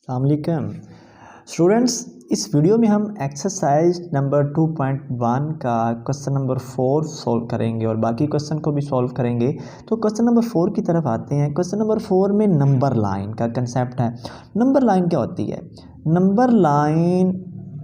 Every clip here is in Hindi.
अस्सलामुअलैकुम स्टूडेंट्स, इस वीडियो में हम एक्सरसाइज नंबर 2.1 का क्वेश्चन नंबर 4 सॉल्व करेंगे और बाकी क्वेश्चन को भी सॉल्व करेंगे। तो क्वेश्चन नंबर 4 की तरफ आते हैं। क्वेश्चन नंबर 4 में नंबर लाइन का कंसेप्ट है। नंबर लाइन क्या होती है? नंबर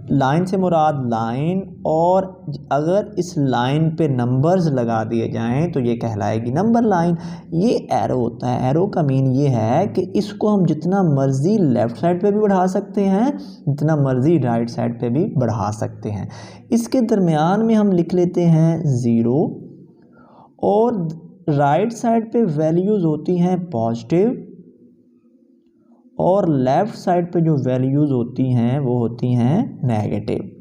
लाइन से मुराद लाइन, और अगर इस लाइन पे नंबर्स लगा दिए जाएं तो ये कहलाएगी नंबर लाइन। ये एरो होता है। एरो का मीन ये है कि इसको हम जितना मर्जी लेफ़्ट साइड पे भी बढ़ा सकते हैं, जितना मर्जी राइट साइड पे भी बढ़ा सकते हैं। इसके दरमियान में हम लिख लेते हैं 0 और राइट साइड पे वैल्यूज़ होती हैं पॉजिटिव और लेफ़्ट साइड पे जो वैल्यूज़ होती हैं वो होती हैं नेगेटिव।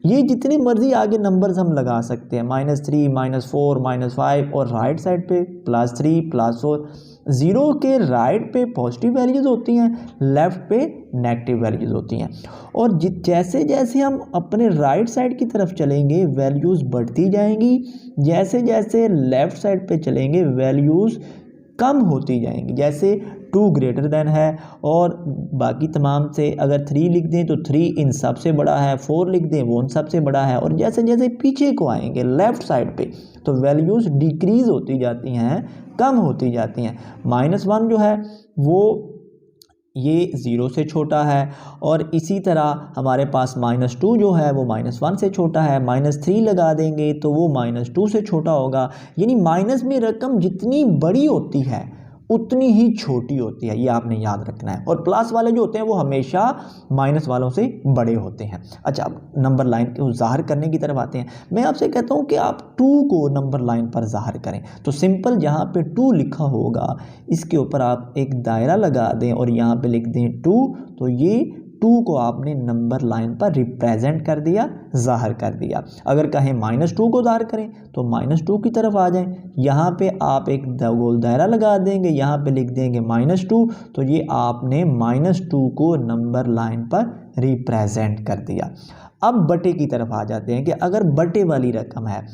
ये जितनी मर्जी आगे नंबर्स हम लगा सकते हैं, -3, -4, -5, और राइट साइड पे +3, +4। 0 के राइट पे पॉजिटिव वैल्यूज़ होती हैं, लेफ़्ट पे नेगेटिव वैल्यूज़ होती हैं। और जैसे जैसे हम अपने राइट साइड की तरफ चलेंगे वैल्यूज़ बढ़ती जाएंगी, जैसे जैसे लेफ़्ट साइड पे चलेंगे वैल्यूज़ कम होती जाएंगी। जैसे 2 ग्रेटर देन है और बाकी तमाम से अगर 3 लिख दें तो 3 इन सब से बड़ा है, 4 लिख दें वो उन सब से बड़ा है। और जैसे जैसे पीछे को आएंगे लेफ़्ट साइड पे तो वैल्यूज़ डिक्रीज़ होती जाती हैं, कम होती जाती हैं। -1 जो है वो ये 0 से छोटा है, और इसी तरह हमारे पास -2 जो है वो -1 से छोटा है। -3 लगा देंगे तो वो -2 से छोटा होगा। यानी माइनस में रकम जितनी बड़ी होती है उतनी ही छोटी होती है, ये आपने याद रखना है। और प्लस वाले जो होते हैं वो हमेशा माइनस वालों से बड़े होते हैं। अच्छा, अब नंबर लाइन को ज़ाहिर करने की तरफ आते हैं। मैं आपसे कहता हूँ कि आप 2 को नंबर लाइन पर ज़ाहिर करें। तो सिंपल जहाँ पे 2 लिखा होगा इसके ऊपर आप एक दायरा लगा दें और यहाँ पे लिख दें 2। तो ये 2 को आपने नंबर लाइन पर रिप्रेजेंट कर दिया, ज़ाहिर कर दिया। अगर कहें -2 को ज़ाहिर करें तो -2 की तरफ आ जाएं। यहाँ पे आप एक गोल दायरा लगा देंगे, यहाँ पे लिख देंगे -2। तो ये आपने -2 को नंबर लाइन पर रिप्रेजेंट कर दिया। अब बटे की तरफ आ जाते हैं कि अगर बटे वाली रकम है,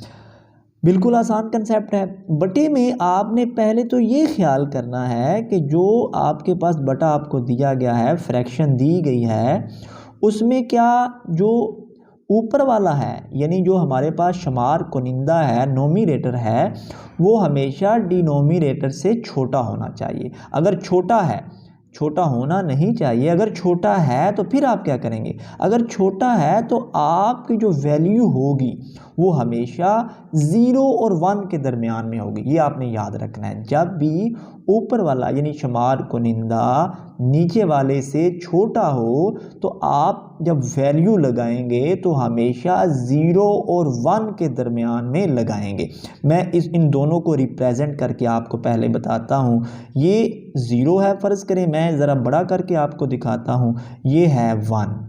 बिल्कुल आसान कंसेप्ट है। बटे में आपने पहले तो ये ख्याल करना है कि जो आपके पास बटा आपको दिया गया है, फ्रैक्शन दी गई है, उसमें क्या जो ऊपर वाला है यानी जो हमारे पास शुमार कुनिंदा है, नोमिनेटर है, वो हमेशा डिनोमिनेटर से छोटा होना चाहिए। अगर छोटा है, छोटा होना नहीं चाहिए। अगर छोटा है तो फिर आप क्या करेंगे? अगर छोटा है तो आपकी जो वैल्यू होगी वो हमेशा 0 और 1 के दरमियान में होगी। ये आपने याद रखना है। जब भी ऊपर वाला यानी शुमार कुनिंदा नीचे वाले से छोटा हो तो आप जब वैल्यू लगाएंगे तो हमेशा 0 और 1 के दरमियान में लगाएंगे। मैं इन दोनों को रिप्रेजेंट करके आपको पहले बताता हूँ। ये 0 है, फ़र्ज़ करें, मैं ज़रा बड़ा करके आपको दिखाता हूँ। ये है 1।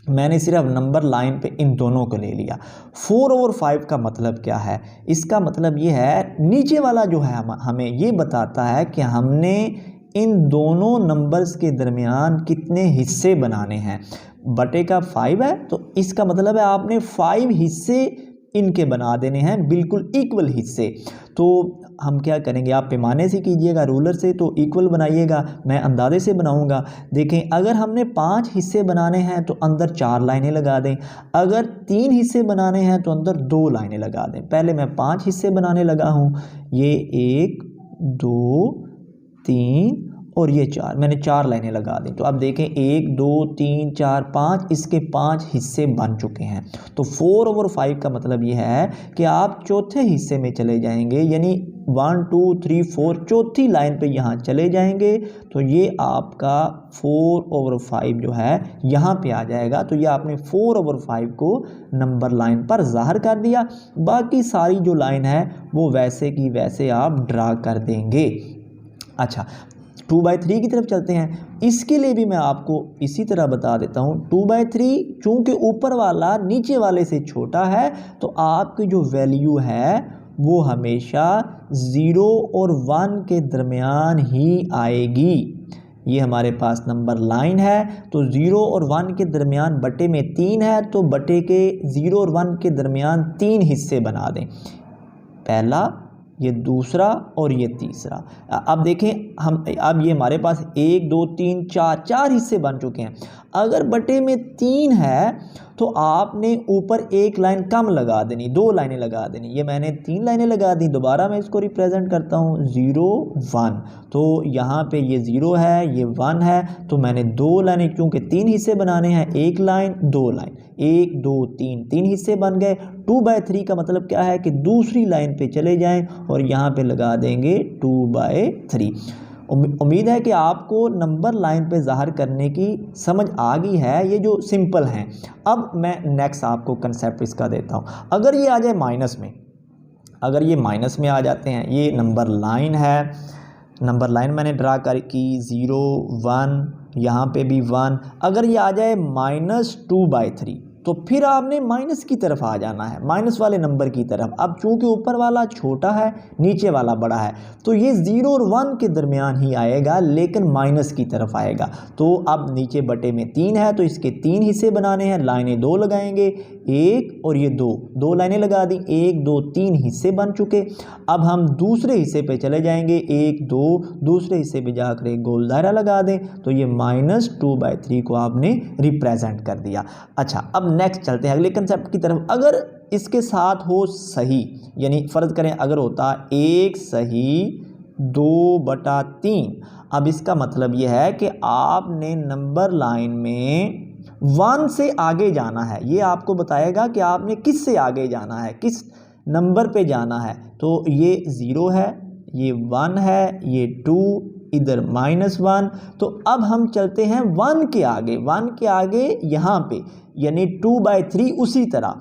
मैंने सिर्फ नंबर लाइन पे इन दोनों को ले लिया। 4 और 5 का मतलब क्या है? इसका मतलब ये है, नीचे वाला जो है हमें ये बताता है कि हमने इन दोनों नंबर्स के दरमियान कितने हिस्से बनाने हैं। बटे का 5 है तो इसका मतलब है आपने 5 हिस्से इनके बना देने हैं, बिल्कुल इक्वल हिस्से। तो हम क्या करेंगे, आप पैमाने से कीजिएगा, रूलर से तो इक्वल बनाइएगा, मैं अंदाजे से बनाऊंगा। देखें, अगर हमने 5 हिस्से बनाने हैं तो अंदर 4 लाइनें लगा दें। अगर 3 हिस्से बनाने हैं तो अंदर 2 लाइनें लगा दें। पहले मैं 5 हिस्से बनाने लगा हूँ। ये 1, 2, 3 और ये 4, मैंने 4 लाइनें लगा दी। तो अब देखें 1, 2, 3, 4, 5, इसके 5 हिस्से बन चुके हैं। तो 4 ओवर 5 का मतलब ये है कि आप चौथे हिस्से में चले जाएंगे, यानी 1, 2, 3, 4 चौथी लाइन पे यहाँ चले जाएंगे। तो ये आपका 4 ओवर 5 जो है यहाँ पे आ जाएगा। तो ये आपने 4 ओवर 5 को नंबर लाइन पर ज़ाहिर कर दिया। बाकी सारी जो लाइन है वो वैसे की वैसे आप ड्रा कर देंगे। अच्छा, 2/3 की तरफ चलते हैं। इसके लिए भी मैं आपको इसी तरह बता देता हूँ। 2/3 चूँकि ऊपर वाला नीचे वाले से छोटा है तो आपकी जो वैल्यू है वो हमेशा 0 और 1 के दरमियान ही आएगी। ये हमारे पास नंबर लाइन है तो 0 और 1 के दरमियान बटे में 3 है, तो बटे के 0 और 1 के दरमियान 3 हिस्से बना दें। पहला, ये दूसरा और ये तीसरा। अब देखें हम, अब ये हमारे पास 1 2 3 4 4 हिस्से बन चुके हैं। अगर बटे में 3 है तो आपने ऊपर एक लाइन कम लगा देनी, 2 लाइनें लगा देनी। ये मैंने 3 लाइनें लगा दी। दोबारा मैं इसको रिप्रेजेंट करता हूँ 0 1। तो यहाँ पे ये 0 है, ये 1 है, तो मैंने 2 लाइनें, क्योंकि 3 हिस्से बनाने हैं, 1 लाइन 2 लाइन, 1 2 3 3 हिस्से बन गए। 2/3 का मतलब क्या है कि दूसरी लाइन पे चले जाएं और यहाँ पे लगा देंगे 2/3। उम्मीद है कि आपको नंबर लाइन पे ज़ाहिर करने की समझ आ गई है, ये जो सिंपल हैं। अब मैं नेक्स्ट आपको कंसेप्ट इसका देता हूँ। अगर ये आ जाए माइनस में, अगर ये माइनस में आ जाते हैं, ये नंबर लाइन है, नंबर लाइन मैंने ड्रा कर की 0 1, यहाँ पे भी 1। अगर ये आ जाए -2/3 तो फिर आपने माइनस की तरफ आ जाना है, माइनस वाले नंबर की तरफ। अब चूंकि ऊपर वाला छोटा है, नीचे वाला बड़ा है, तो ये 0 और 1 के दरमियान ही आएगा, लेकिन माइनस की तरफ आएगा। तो अब नीचे बटे में 3 है, तो इसके 3 हिस्से बनाने हैं, लाइनें 2 लगाएंगे, 1 और ये 2 लाइनें लगा दी, 1 2 3 हिस्से बन चुके। अब हम दूसरे हिस्से पे चले जाएंगे, 1 2, दूसरे हिस्से पे जाकर एक गोल दायरा लगा दें, तो ये -2/3 को आपने रिप्रेजेंट कर दिया। अच्छा, अब नेक्स्ट चलते हैं अगले कंसेप्ट की तरफ। अगर इसके साथ हो सही, यानी फ़र्ज़ करें अगर होता 1 सही 2/3, अब इसका मतलब यह है कि आपने नंबर लाइन में 1 से आगे जाना है। ये आपको बताएगा कि आपने किस से आगे जाना है, किस नंबर पे जाना है। तो ये 0 है, ये 1 है, ये 2, इधर -1। तो अब हम चलते हैं 1 के आगे, 1 के आगे यहाँ पे, यानी 2/3। उसी तरह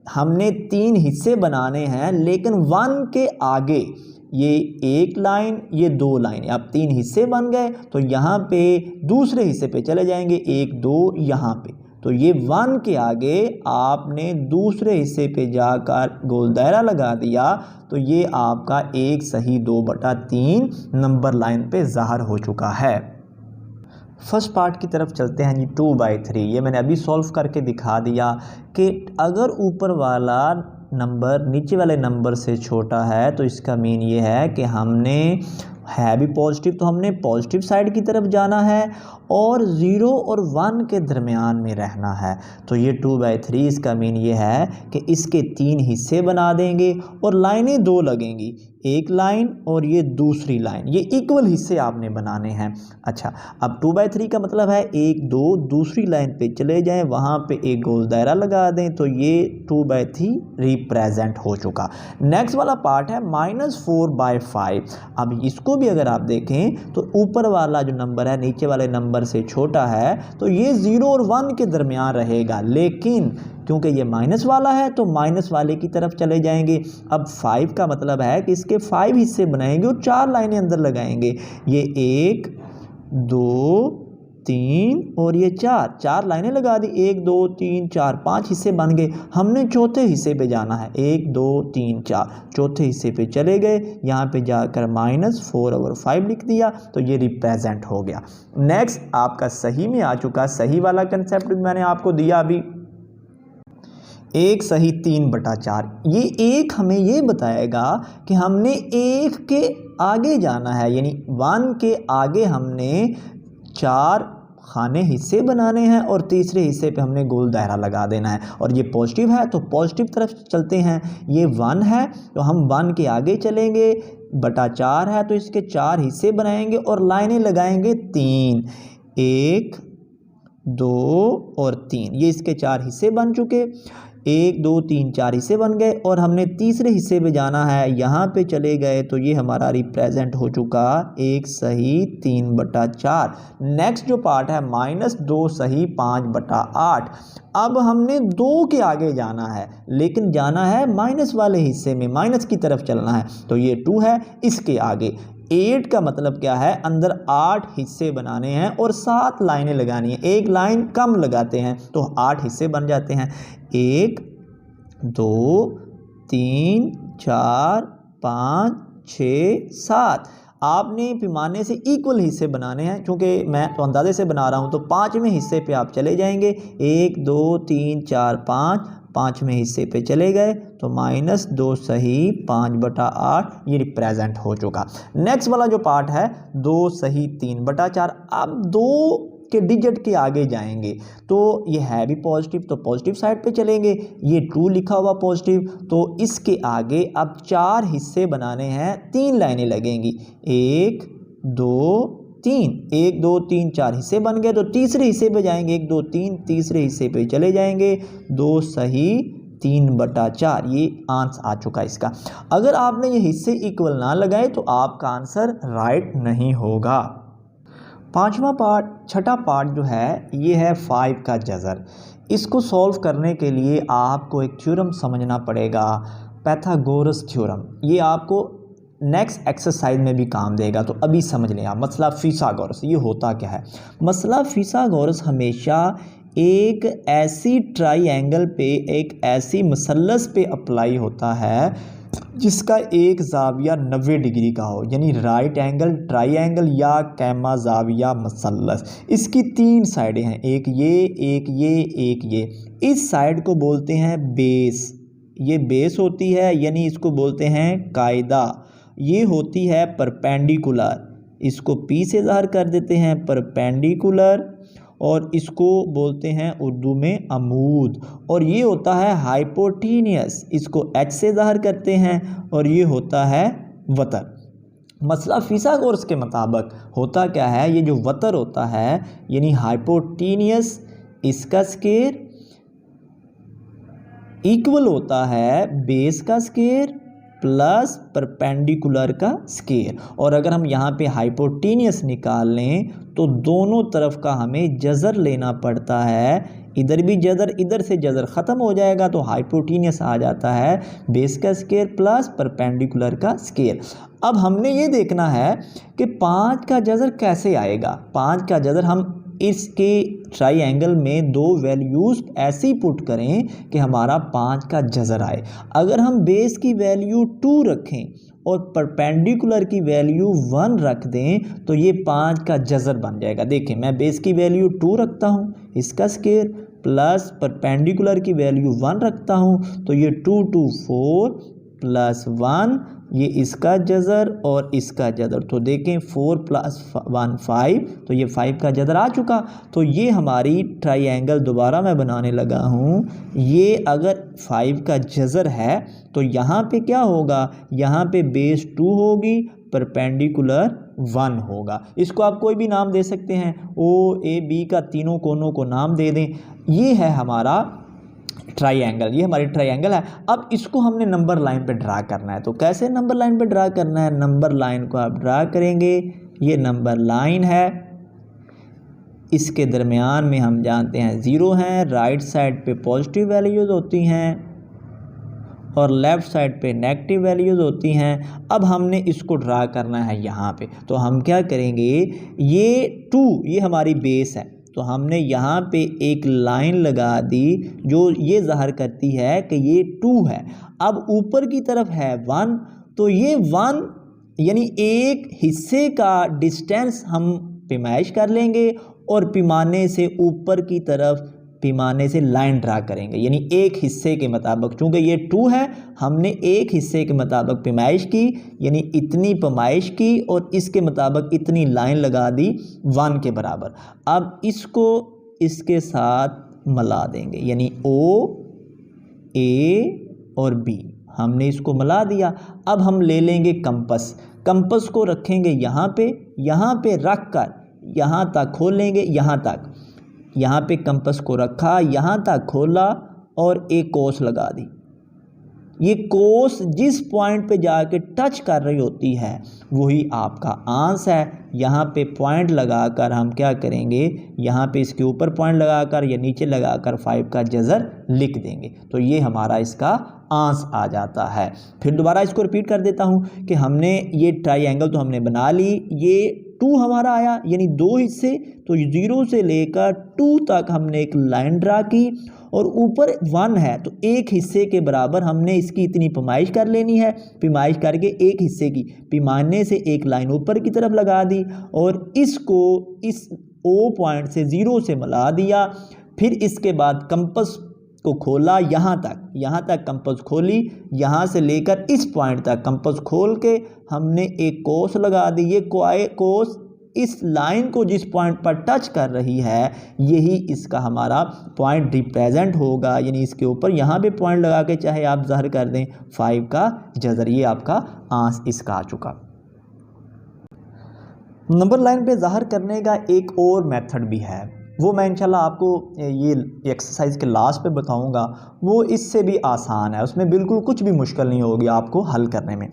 हमने 3 हिस्से बनाने हैं, लेकिन 1 के आगे ये 1 लाइन, ये 2 लाइन, अब 3 हिस्से बन गए। तो यहाँ पे दूसरे हिस्से पे चले जाएंगे, 1 2 यहाँ पे। तो ये 1 के आगे आपने दूसरे हिस्से पे जाकर गोल दायरा लगा दिया, तो ये आपका 1 सही 2/3 नंबर लाइन पे ज़ाहिर हो चुका है। फर्स्ट पार्ट की तरफ चलते हैं जी। 2/3 ये मैंने अभी सॉल्व करके दिखा दिया कि अगर ऊपर वाला नंबर नीचे वाले नंबर से छोटा है, तो इसका मीन ये है कि हमने है भी पॉजिटिव, तो हमने पॉजिटिव साइड की तरफ जाना है और 0 और 1 के दरमियान में रहना है। तो ये 2/3 इसका मीन ये है कि इसके 3 हिस्से बना देंगे और लाइनें 2 लगेंगी, 1 लाइन और ये दूसरी लाइन, ये इक्वल हिस्से आपने बनाने हैं। अच्छा, अब 2/3 का मतलब है 1 2, दूसरी लाइन पे चले जाएं, वहाँ पे एक गोल दायरा लगा दें, तो ये 2/3 रिप्रेजेंट हो चुका। नेक्स्ट वाला पार्ट है -4/5। अब इसको भी अगर आप देखें तो ऊपर वाला जो नंबर है नीचे वाले नंबर से छोटा है, तो ये 0 और 1 के दरमियान रहेगा, लेकिन क्योंकि ये माइनस वाला है तो माइनस वाले की तरफ चले जाएंगे। अब 5 का मतलब है कि इसके 5 हिस्से बनाएंगे और 4 लाइनें अंदर लगाएंगे, ये 1 2 3 और ये 4 लाइनें लगा दी, 1 2 3 4 5 हिस्से बन गए। हमने चौथे हिस्से पे जाना है, 1 2 3 4, चौथे हिस्से पे चले गए, यहाँ पे जाकर -4/5 लिख दिया, तो ये रिप्रेजेंट हो गया। नेक्स्ट आपका सही में आ चुका, सही वाला कंसेप्ट मैंने आपको दिया अभी, 1 सही 3/4। ये 1 हमें ये बताएगा कि हमने 1 के आगे जाना है, यानी 1 के आगे हमने 4 खाने हिस्से बनाने हैं और तीसरे हिस्से पे हमने गोल दायरा लगा देना है। और ये पॉजिटिव है तो पॉजिटिव तरफ चलते हैं, ये 1 है तो हम 1 के आगे चलेंगे, बटा 4 है तो इसके 4 हिस्से बनाएंगे और लाइनें लगाएंगे 3, 1 2 और 3, ये इसके 4 हिस्से बन चुके, 1 2 3 4 हिस्से बन गए और हमने तीसरे हिस्से पे जाना है, यहाँ पे चले गए, तो ये हमारा रिप्रेजेंट हो चुका 1 सही 3/4। नेक्स्ट जो पार्ट है -2 सही 5/8। अब हमने 2 के आगे जाना है, लेकिन जाना है माइनस वाले हिस्से में, माइनस की तरफ चलना है, तो ये 2 है, इसके आगे 8 का मतलब क्या है, अंदर 8 हिस्से बनाने हैं और 7 लाइनें लगानी है, एक लाइन कम लगाते हैं तो 8 हिस्से बन जाते हैं, 1 2 3 4 5 6 7। आपने पैमाने से इक्वल हिस्से बनाने हैं, क्योंकि मैं तो अंदाजे से बना रहा हूं, तो 5वें हिस्से पे आप चले जाएंगे, 1 2 3 4 5, पाँचवें हिस्से पे चले गए तो -2 सही 5/8 ये रिप्रेजेंट हो चुका। नेक्स्ट वाला जो पार्ट है 2 सही 3/4। अब 2 के डिजिट के आगे जाएंगे तो ये है भी पॉजिटिव तो पॉजिटिव साइड पे चलेंगे, ये 2 लिखा हुआ पॉजिटिव, तो इसके आगे अब 4 हिस्से बनाने हैं, 3 लाइनें लगेंगी, 1 2 3, 1 2 3 4 हिस्से बन गए। तो तीसरे हिस्से पे जाएंगे, 1 2 3 तीसरे हिस्से पे चले जाएंगे, 2 सही 3/4 ये आंसर आ चुका इसका। अगर आपने ये हिस्से इक्वल ना लगाए तो आपका आंसर राइट नहीं होगा। छठा पार्ट जो है ये है 5 का जज़र। इसको सॉल्व करने के लिए आपको एक थ्योरम समझना पड़ेगा, पाइथागोरस थ्योरम। ये आपको नेक्स्ट एक्सरसाइज में भी काम देगा, तो अभी समझ लें आप। मसला फिसागोरस ये होता क्या है? मसला फिसागोरस हमेशा एक ऐसी ट्राइंगल पे, एक ऐसी मसलस पे अप्लाई होता है जिसका एक जाविया 90 डिग्री का हो, यानी राइट एंगल ट्राइंगल या कैमा जाविया मसलस। इसकी 3 साइडें हैं, एक ये एक ये एक ये। इस साइड को बोलते हैं बेस, ये बेस होती है, यानी इसको बोलते हैं कायदा। ये होती है परपेंडिकुलर, इसको पी से ज़ाहिर कर देते हैं परपेंडिकुलर, और इसको बोलते हैं उर्दू में अमूद। और ये होता है हाइपोटीनियस, इसको एच से ज़ाहिर करते हैं, और ये होता है वतर। मसला फिसागोरस के मुताबिक होता क्या है, ये जो वतर होता है यानी हाइपोटीनियस, इसका स्केयर इक्वल होता है बेस का स्केयर प्लस परपेंडिकुलर का स्केयर। और अगर हम यहाँ पे हाइपोटीनियस निकाल लें तो दोनों तरफ का हमें जज़र लेना पड़ता है, इधर भी जज़र, इधर से जज़र ख़त्म हो जाएगा तो हाइपोटीनियस आ जाता है बेस का स्केयर प्लस परपेंडिकुलर का स्केयर। अब हमने ये देखना है कि 5 का जज़र कैसे आएगा। 5 का जज़र हम इसके ट्राइंगल में 2 वैल्यूज़ ऐसी पुट करें कि हमारा 5 का जज़र आए। अगर हम बेस की वैल्यू 2 रखें और परपेंडिकुलर की वैल्यू 1 रख दें तो ये 5 का जज़र बन जाएगा। देखिए मैं बेस की वैल्यू 2 रखता हूँ, इसका स्केयर प्लस परपेंडिकुलर की वैल्यू 1 रखता हूँ, तो ये 2 2 4 प्लस 1 ये इसका जज़र और इसका जज़र। तो देखें 4 + 1 5, तो ये 5 का जज़र आ चुका। तो ये हमारी ट्राइंगल दोबारा मैं बनाने लगा हूँ। ये अगर 5 का जज़र है तो यहाँ पे क्या होगा, यहाँ पे बेस 2 होगी, परपेंडिकुलर 1 होगा। इसको आप कोई भी नाम दे सकते हैं, ओ ए बी का तीनों कोनों को नाम दे दें। ये है हमारा ट्राइंगल, ये हमारी ट्राइंगल है। अब इसको हमने नंबर लाइन पे ड्रा करना है। तो कैसे नंबर लाइन पे ड्रा करना है? नंबर लाइन को आप ड्रा करेंगे, ये नंबर लाइन है, इसके दरमियान में हम जानते हैं 0 हैं, राइट साइड पे पॉजिटिव वैल्यूज़ होती हैं और लेफ़्ट साइड पे नेगेटिव वैल्यूज़ होती हैं। अब हमने इसको ड्रा करना है यहाँ पे, तो हम क्या करेंगे, ये 2 ये हमारी बेस है, तो हमने यहाँ पे एक लाइन लगा दी जो ये ज़ाहिर करती है कि ये 2 है। अब ऊपर की तरफ है 1, तो ये 1 यानी एक हिस्से का डिस्टेंस हम पैमाइश कर लेंगे और पैमाने से ऊपर की तरफ पैमाने से लाइन ड्रा करेंगे, यानी एक हिस्से के मुताबिक। चूँकि ये 2 है, हमने एक हिस्से के मुताबिक पैमाइश की, यानी इतनी पैमाइश की और इसके मुताबिक इतनी लाइन लगा दी 1 के बराबर। अब इसको इसके साथ मिला देंगे, यानी O A और B हमने इसको मिला दिया। अब हम ले लेंगे कंपस, कंपस को रखेंगे यहाँ पे रख कर यहाँ तक खोलेंगे, यहाँ पे कंपस को रखा, यहाँ तक खोला और एक कोस लगा दी। ये कोस जिस पॉइंट पे जाके टच कर रही होती है वही आपका आंसर है। यहाँ पे पॉइंट लगाकर हम क्या करेंगे, यहाँ पे इसके ऊपर पॉइंट लगाकर या नीचे लगाकर 5 का जज़र लिख देंगे, तो ये हमारा इसका आंसर आ जाता है। फिर दोबारा इसको रिपीट कर देता हूँ कि हमने ये ट्राइंगल तो हमने बना ली, ये 2 हमारा आया यानी 2 हिस्से, तो 0 से लेकर 2 तक हमने एक लाइन ड्रा की और ऊपर 1 है तो एक हिस्से के बराबर हमने इसकी इतनी पैमाइश कर लेनी है। पैमाइश करके एक हिस्से की पैमाने से एक लाइन ऊपर की तरफ लगा दी और इसको इस O पॉइंट से 0 से मिला दिया। फिर इसके बाद कंपस को खोला यहाँ तक कंपास खोली, यहाँ से लेकर इस पॉइंट तक कंपास खोल के हमने एक कोस लगा दी। ये कोस इस लाइन को जिस पॉइंट पर टच कर रही है यही इसका हमारा पॉइंट रिप्रेजेंट होगा, यानी इसके ऊपर यहाँ पे पॉइंट लगा के चाहे आप ज़हर कर दें 5 का जज़र, ये आपका आंसर इसका आ चुका। नंबर लाइन पे ज़ाहिर करने का एक और मेथड भी है, वो मैं इंशाल्लाह आपको ये एक्सरसाइज के लास्ट पे बताऊंगा। वो इससे भी आसान है, उसमें बिल्कुल कुछ भी मुश्किल नहीं होगी आपको हल करने में।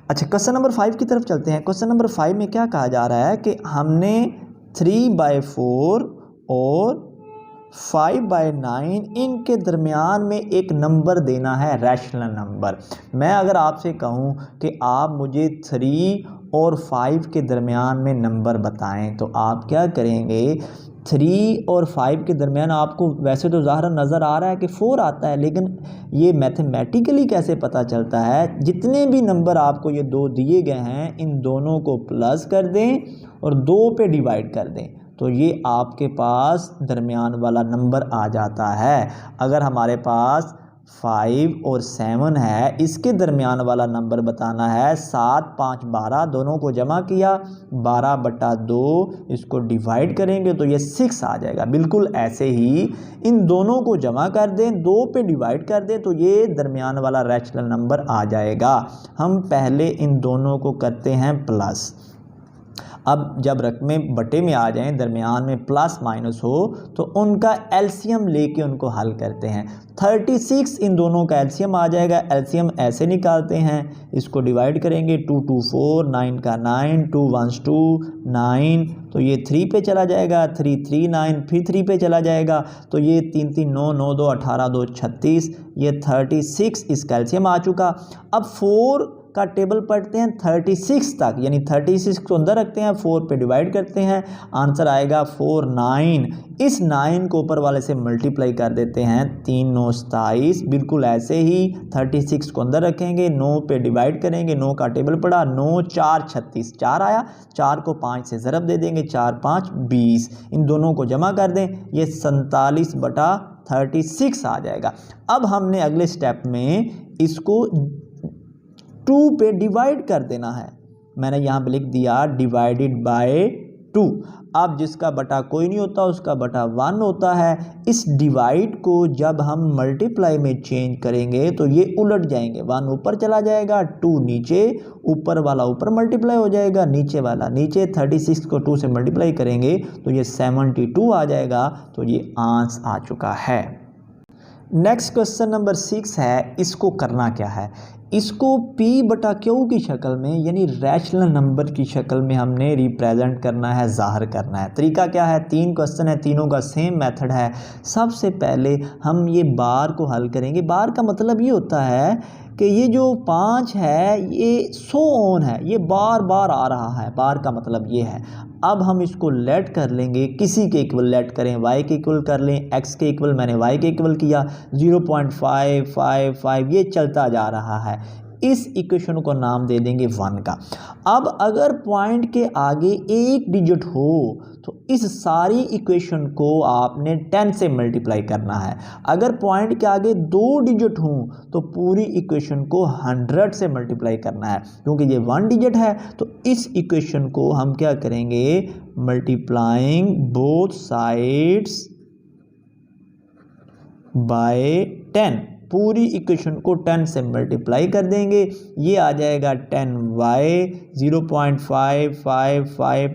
अच्छा, क्वेश्चन नंबर 5 की तरफ चलते हैं। क्वेश्चन नंबर 5 में क्या कहा जा रहा है कि हमने 3/4 और 5/9 इनके दरमियान में एक नंबर देना है, रैशनल नंबर। मैं अगर आपसे कहूं कि आप मुझे 3 और 5 के दरमियान में नंबर बताएं तो आप क्या करेंगे? 3 और 5 के दरमियान आपको वैसे तो ज़ाहिर नज़र आ रहा है कि 4 आता है, लेकिन ये मैथमेटिकली कैसे पता चलता है? जितने भी नंबर आपको ये 2 दिए गए हैं इन दोनों को प्लस कर दें और 2 पे डिवाइड कर दें तो ये आपके पास दरमियान वाला नंबर आ जाता है। अगर हमारे पास 5 और 7 है, इसके दरमियान वाला नंबर बताना है 7, 5, 12 दोनों को जमा किया 12/2 इसको डिवाइड करेंगे तो ये 6 आ जाएगा। बिल्कुल ऐसे ही इन दोनों को जमा कर दें, 2 पे डिवाइड कर दें तो ये दरमियान वाला रैशनल नंबर आ जाएगा। हम पहले इन दोनों को करते हैं प्लस। अब जब रकमें बटे में आ जाएं, दरमियान में प्लस माइनस हो तो उनका एलसीएम लेके उनको हल करते हैं। 36 इन दोनों का एलसीएम आ जाएगा। एलसीएम ऐसे निकालते हैं, इसको डिवाइड करेंगे 2 2 4, 9 का 9, 2 1 2 9 तो ये 3 पे चला जाएगा, 3 3 9 फिर 3 पे चला जाएगा तो ये 3 3 9 9 2 18 2 36 ये 36 इसका एलसीएम आ चुका। अब 4 का टेबल पढ़ते हैं 36 तक, यानी 36 को अंदर रखते हैं, 4 पे डिवाइड करते हैं, आंसर आएगा 4 9। इस 9 को ऊपर वाले से मल्टीप्लाई कर देते हैं, 3 9 27। बिल्कुल ऐसे ही 36 को अंदर रखेंगे, 9 पे डिवाइड करेंगे, 9 का टेबल पड़ा, 9 4 36 4 आया, 4 को 5 से ज़रब दे देंगे, 4 5 20। इन दोनों को जमा कर दें, ये 47/36 आ जाएगा। अब हमने अगले स्टेप में इसको 2 पे डिवाइड कर देना है। मैंने यहाँ पे लिख दिया डिवाइडेड बाय 2। अब जिसका बटा कोई नहीं होता उसका बटा 1 होता है। इस डिवाइड को जब हम मल्टीप्लाई में चेंज करेंगे तो ये उलट जाएंगे, 1 ऊपर चला जाएगा, 2 नीचे, ऊपर वाला ऊपर मल्टीप्लाई हो जाएगा, नीचे वाला नीचे। 36 को 2 से मल्टीप्लाई करेंगे तो ये 72 आ जाएगा। तो ये आंसर आ चुका है। नेक्स्ट क्वेश्चन नंबर 6 है, इसको करना क्या है? इसको P/Q की शक्ल में यानी रैशनल नंबर की शक्ल में हमने रिप्रेजेंट करना है, ज़ाहिर करना है। तरीका क्या है? 3 क्वेश्चन है, तीनों का सेम मेथड है। सबसे पहले हम ये बार को हल करेंगे। बार का मतलब ये होता है कि ये जो 5 है ये 100 ऑन है, ये बार बार आ रहा है, बार का मतलब ये है। अब हम इसको लेट कर लेंगे, किसी के इक्वल लेट करें, y के इक्वल कर लें, x के इक्वल, मैंने y के इक्वल किया, 0.555 ये चलता जा रहा है। इस इक्वेशन को नाम दे देंगे 1 का। अब अगर पॉइंट के आगे एक डिजिट हो तो इस सारी इक्वेशन को आपने 10 से मल्टीप्लाई करना है। अगर पॉइंट के आगे 2 डिजिट हों तो पूरी इक्वेशन को 100 से मल्टीप्लाई करना है। क्योंकि ये 1 डिजिट है तो इस इक्वेशन को हम क्या करेंगे? Multiplying both sides by 10। पूरी इक्वेशन को 10 से मल्टीप्लाई कर देंगे, ये आ जाएगा 10y 0.555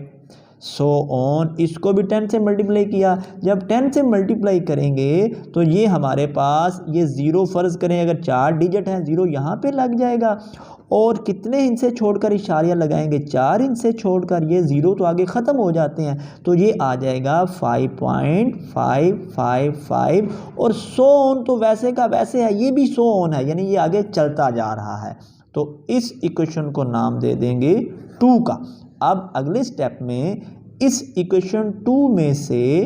सो ऑन। इसको भी 10 से मल्टीप्लाई किया। जब 10 से मल्टीप्लाई करेंगे तो ये हमारे पास ये 0 फ़र्ज़ करें, अगर 4 डिजिट हैं 0 यहाँ पे लग जाएगा। और कितने इनसे छोड़कर इशारिया लगाएंगे? 4 इनसे छोड़कर, ये 0 तो आगे ख़त्म हो जाते हैं तो ये आ जाएगा 5.555 और 100 ऑन तो वैसे का वैसे है, ये भी 100 ऑन है, यानी ये आगे चलता जा रहा है। तो इस इक्वेशन को नाम दे देंगे 2 का। अब अगले स्टेप में इस इक्वेशन 2 में से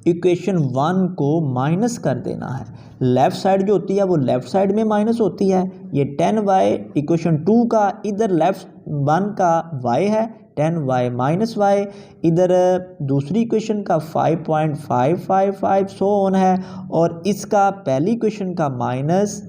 इक्वेशन 1 को माइनस कर देना है। लेफ़्ट साइड जो होती है वो लेफ़्ट साइड में माइनस होती है। ये 10y इक्वेशन 2 का, इधर लेफ़्ट 1 का y है, 10y माइनस वाई, इधर दूसरी इक्वेशन का 5.555 सो ऑन है, और इसका पहली इक्वेशन का माइनस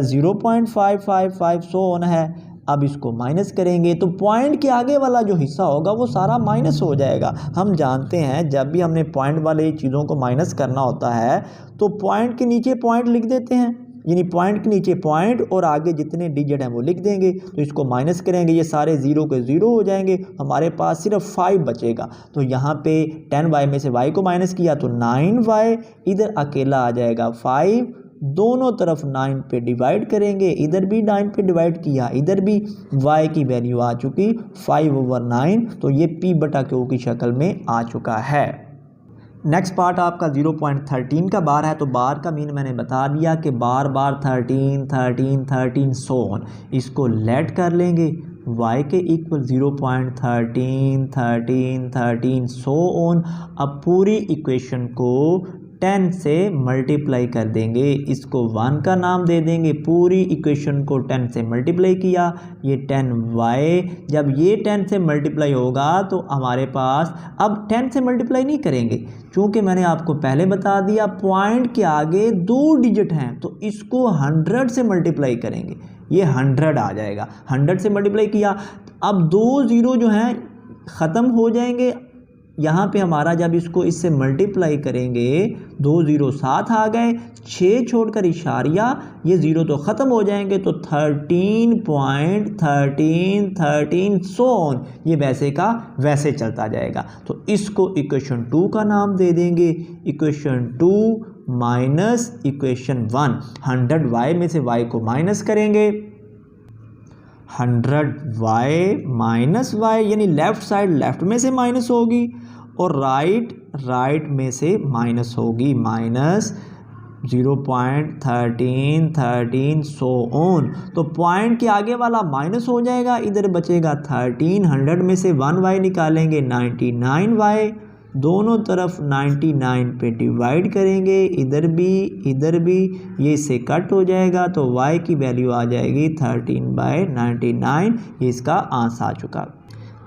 0.555 सो ऑन है। अब इसको माइनस करेंगे तो पॉइंट के आगे वाला जो हिस्सा होगा वो सारा माइनस हो जाएगा। हम जानते हैं जब भी हमने पॉइंट वाले चीज़ों को माइनस करना होता है तो पॉइंट के नीचे पॉइंट लिख देते हैं, यानी पॉइंट के नीचे पॉइंट और आगे जितने डिजिट हैं वो लिख देंगे। तो इसको माइनस करेंगे, ये सारे ज़ीरो के ज़ीरो हो जाएंगे, हमारे पास सिर्फ 5 बचेगा। तो यहाँ पे 10y में से y को माइनस किया तो 9y, इधर अकेला आ जाएगा 5, दोनों तरफ 9 पे डिवाइड करेंगे, इधर भी 9 पे डिवाइड किया, इधर भी y की वैल्यू आ चुकी 5/9, तो ये p/q की शक्ल में आ चुका है। नेक्स्ट पार्ट आपका 0.13 का बार है। तो बार का मीन मैंने बता दिया कि बार 13 13 13 सो ऑन, इसको लेट कर लेंगे y के इक्वल 0.13 13 13 सो ऑन। अब पूरी इक्वेशन को 10 से मल्टीप्लाई कर देंगे, इसको 1 का नाम दे देंगे। पूरी इक्वेशन को 10 से मल्टीप्लाई किया, ये 10y, जब ये 10 से मल्टीप्लाई होगा तो हमारे पास, अब 10 से मल्टीप्लाई नहीं करेंगे क्योंकि मैंने आपको पहले बता दिया पॉइंट के आगे 2 डिजिट हैं, तो इसको 100 से मल्टीप्लाई करेंगे, ये 100 आ जाएगा। 100 से मल्टीप्लाई किया, अब 2 ज़ीरो जो हैं ख़त्म हो जाएंगे। यहाँ पे हमारा जब इसको इससे मल्टीप्लाई करेंगे 2 ज़ीरो साथ आ गए, 6 छोड़कर इशारिया, ये ज़ीरो तो ख़त्म हो जाएंगे, तो 13.13 सो ऑन, ये वैसे का वैसे चलता जाएगा। तो इसको इक्वेशन 2 का नाम दे देंगे, इक्वेशन 2 माइनस इक्वेशन 1। 100y में से y को माइनस करेंगे, 100y माइनस वाई, यानी लेफ़्ट साइड लेफ़्ट में से माइनस होगी और राइट में से माइनस होगी, माइनस 0.13 सो ऑन। तो पॉइंट के आगे वाला माइनस हो जाएगा, इधर बचेगा 13, 100 में से 1y निकालेंगे 99y, दोनों तरफ 99 पे डिवाइड करेंगे, इधर भी, ये इससे कट हो जाएगा, तो y की वैल्यू आ जाएगी 13/99। ये इसका आंसर आ चुका।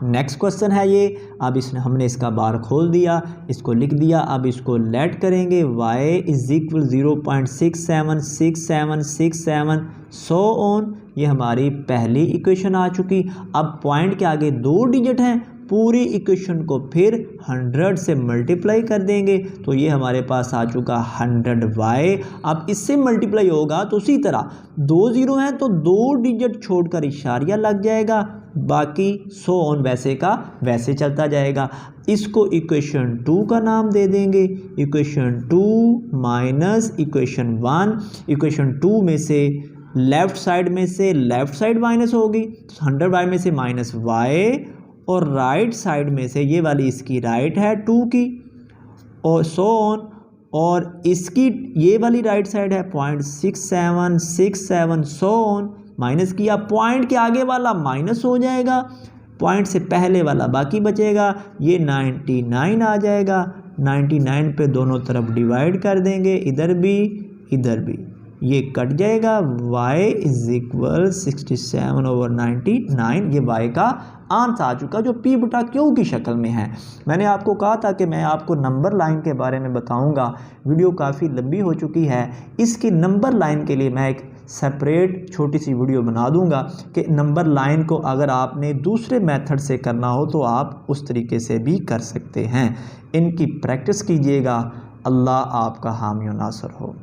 नेक्स्ट क्वेश्चन है ये, अब इसने हमने इसका बार खोल दिया, इसको लिख दिया, अब इसको लेट करेंगे, y is equal 0.676767 so on, ये हमारी पहली इक्वेशन आ चुकी। अब पॉइंट के आगे 2 डिजिट हैं, पूरी इक्वेशन को फिर 100 से मल्टीप्लाई कर देंगे, तो ये हमारे पास आ चुका 100y। अब इससे मल्टीप्लाई होगा तो उसी तरह 2 ज़ीरो हैं तो 2 डिजिट छोड़कर इशारिया लग जाएगा, बाकी सो ऑन वैसे का वैसे चलता जाएगा। इसको इक्वेशन 2 का नाम दे देंगे, इक्वेशन 2 माइनस इक्वेशन 1। इक्वेशन 2 में से लेफ़्ट साइड माइनस होगी, 100y में से माइनस y, और राइट साइड में से ये वाली इसकी राइट है 2 की, और सो ऑन, और इसकी ये वाली राइट साइड है 0.6767 सो ऑन, माइनस किया, पॉइंट के आगे वाला माइनस हो जाएगा, पॉइंट से पहले वाला बाकी बचेगा, ये 99 आ जाएगा, 99 पे दोनों तरफ डिवाइड कर देंगे, इधर भी, ये कट जाएगा, y इज इक्वल 67/99, ये y का आंसर आ चुका जो p/q की शक्ल में है। मैंने आपको कहा था कि मैं आपको नंबर लाइन के बारे में बताऊंगा, वीडियो काफ़ी लंबी हो चुकी है, इसकी नंबर लाइन के लिए मैं एक सेपरेट छोटी सी वीडियो बना दूंगा कि नंबर लाइन को अगर आपने दूसरे मेथड से करना हो तो आप उस तरीके से भी कर सकते हैं। इनकी प्रैक्टिस कीजिएगा। अल्लाह आपका हामी और नासर हो।